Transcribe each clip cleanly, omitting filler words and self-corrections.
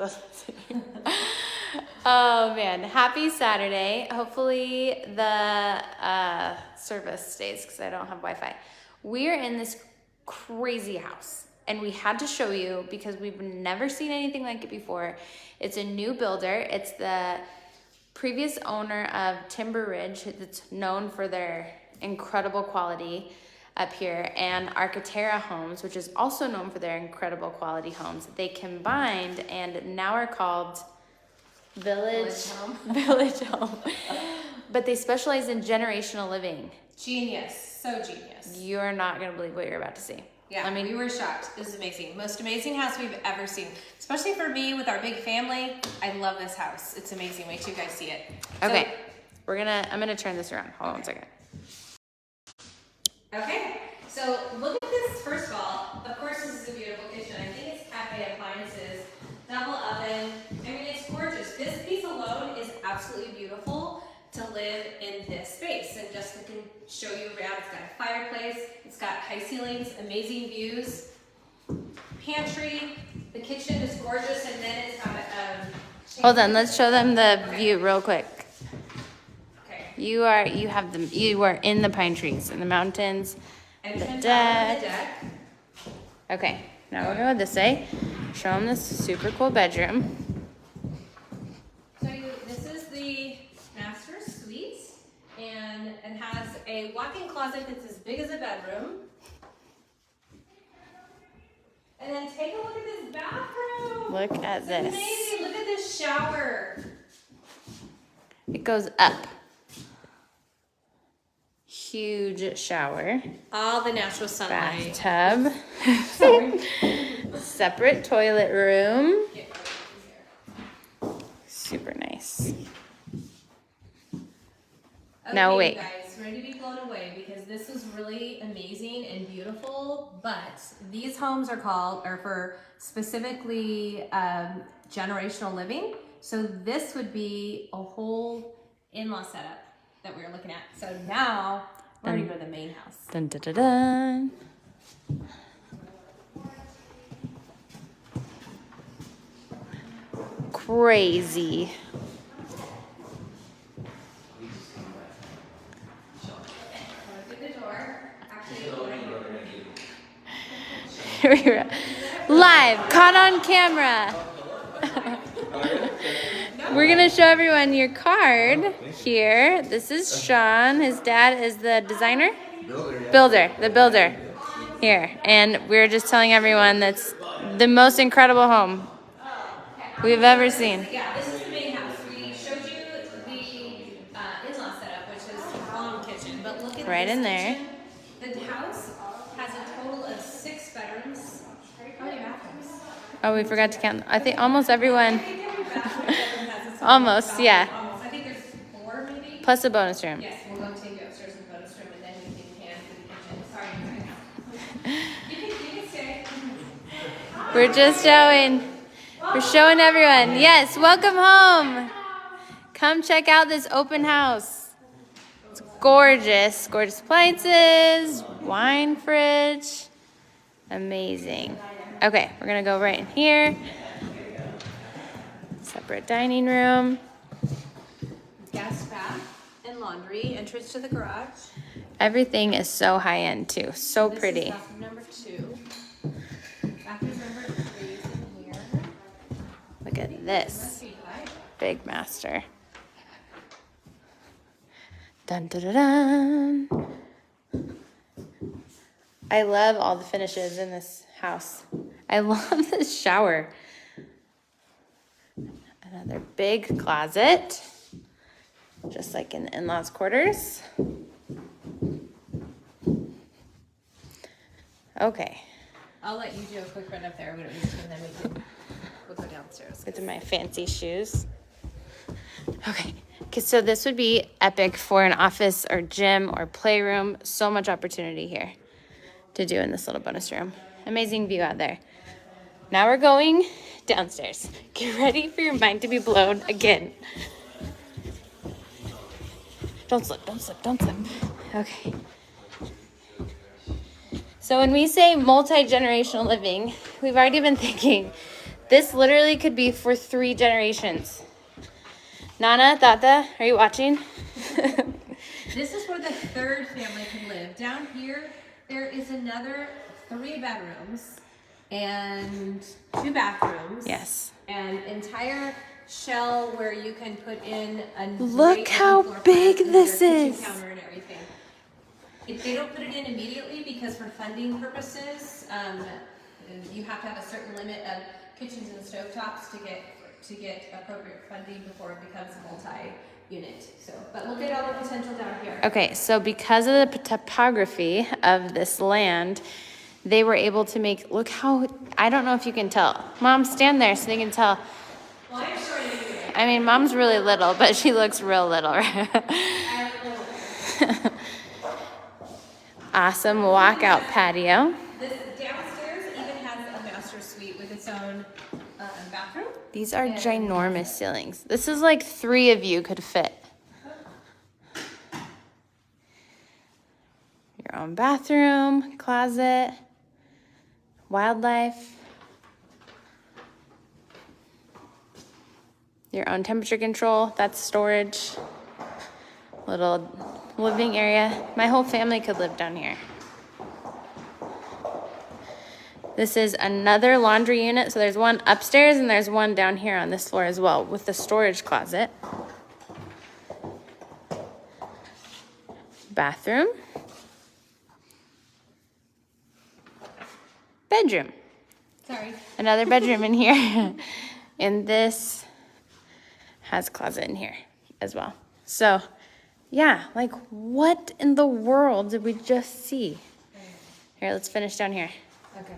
both. Oh man, happy Saturday. Hopefully the service stays because I don't have Wi-Fi. We're in this crazy house and we had to show you because we've never seen anything like it before. It's a new builder. It's the previous owner of Timber Ridge that's known for their incredible quality up here, and Archeterra Homes, which is also known for their incredible quality homes. They combined and now are called Village Home. But they specialize in generational living. Genius. So genius. You're not going to believe what you're about to see. Yeah, I mean, we were shocked. This is amazing. Most amazing house we've ever seen. Especially for me with our big family. I love this house. It's amazing. Wait till you guys see it. Okay. I'm going to turn this around. Hold on one second. Okay, so look at this. First of all, of course, this is a beautiful kitchen. I think it's cafe appliances, double oven. I mean, it's gorgeous. This piece alone is absolutely beautiful to live in this space. And Jessica can show you around. It's got a fireplace. It's got high ceilings, amazing views, pantry. The kitchen is gorgeous, and then it's got a. Hold on, let's show them the view real quick. You are in the pine trees, in the mountains, the deck. Okay, now we're going this way. Show them this super cool bedroom. So this is the master suite, and it has a walk-in closet that's as big as a bedroom. And then take a look at this bathroom. Look at this. Amazing. Look at this shower. It goes up. Huge shower. All the natural sunlight. Bathtub. Separate toilet room. Super nice. Okay, now wait. Guys, ready to be blown away because this is really amazing and beautiful. But these homes are for specifically generational living. So this would be a whole in-law setup that we were looking at. So now we're gonna go to the main house. Dun, dun, dun, dun. Crazy. Open the door. Actually, We're live, caught on camera. We're gonna show everyone your card here. This is Shawn. His dad is the designer? The builder. Here. And we're just telling everyone that's the most incredible home we've ever seen. Yeah, this is the main house. We showed you the in-law setup, which is a long kitchen. But look at Right this in there. kitchen. The house has a total of 6 bedrooms. How many bathrooms? Oh, we forgot to count. I think almost everyone. I think every bathroom has its own Almost, bathroom. yeah. Almost. I think there's 4 maybe. Plus a bonus room. Yes, we'll go take you upstairs in the bonus room and then we can pan for the kitchen. Sorry, you can stay. We're just showing. We're showing everyone. Yes, welcome home. Come check out this open house. It's gorgeous. Gorgeous appliances, wine fridge. Amazing. Okay, we're gonna go right in here. Separate dining room. Guest bath and laundry, entrance to the garage. Everything is so high end too. So This pretty. is bathroom number 2. Bathroom number 3 is in here. Look at this. Big master. Dun dun dun dun. I love all the finishes in this house. I love this shower. Another big closet, just like in the in-laws' quarters. Okay. I'll let you do a quick run up there, and then we'll go downstairs. Get to my fancy shoes. Okay, so this would be epic for an office or gym or playroom. So much opportunity here to do in this little bonus room. Amazing view out there. Now we're going downstairs. Get ready for your mind to be blown again. Don't slip, don't slip, don't slip. Okay. So when we say multi-generational living, we've already been thinking This literally could be for 3 generations. Nana, Tata, are you watching? This is where the 3rd family can live. Down here, there is another 3 bedrooms and 2 bathrooms. Yes. An entire shell where you can put in a Look how big this is. Counter and everything. If they don't put it in immediately because for funding purposes, you have to have a certain limit of kitchens and stovetops to get appropriate funding before it becomes multi-unit. So, but look at all the potential down here. Okay, so because of the topography of this land, they were able to make, look how, I don't know if you can tell. Mom, stand there so they can tell. Well, I'm sure you do. I mean, Mom's really little, but she looks real little, right? I have a little Awesome walkout patio. This downstairs even has a master suite with its own bathroom. These are ginormous ceilings. This is like 3 of you could fit. Your own bathroom, closet, wildlife. Your own temperature control, that's storage. Little living area. My whole family could live down here. This is another laundry unit. So there's one upstairs and there's one down here on this floor as well with the storage closet. Bathroom. Bedroom. Sorry. Another bedroom in here. And this has a closet in here as well. So yeah, like what in the world did we just see? Here, let's finish down here. Okay.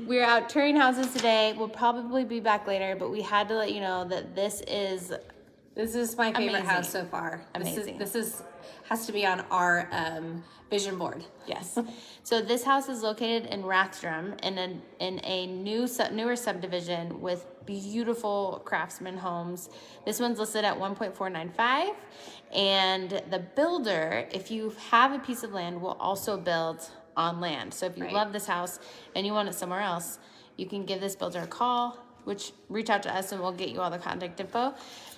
We're out touring houses today. We'll probably be back later, but we had to let you know that this is my favorite amazing. House so far. Amazing. This is has to be on our vision board. Yes. So this house is located in Rathdrum in a newer subdivision with beautiful craftsman homes. This one's listed at 1.495, and the builder, if you have a piece of land, will also build on land. So if you love this house and you want it somewhere else, you can give this builder a call, which reach out to us and we'll get you all the contact info,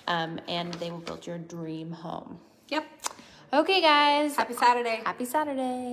and they will build your dream home. Yep. Okay, guys. Happy Saturday. Happy Saturday.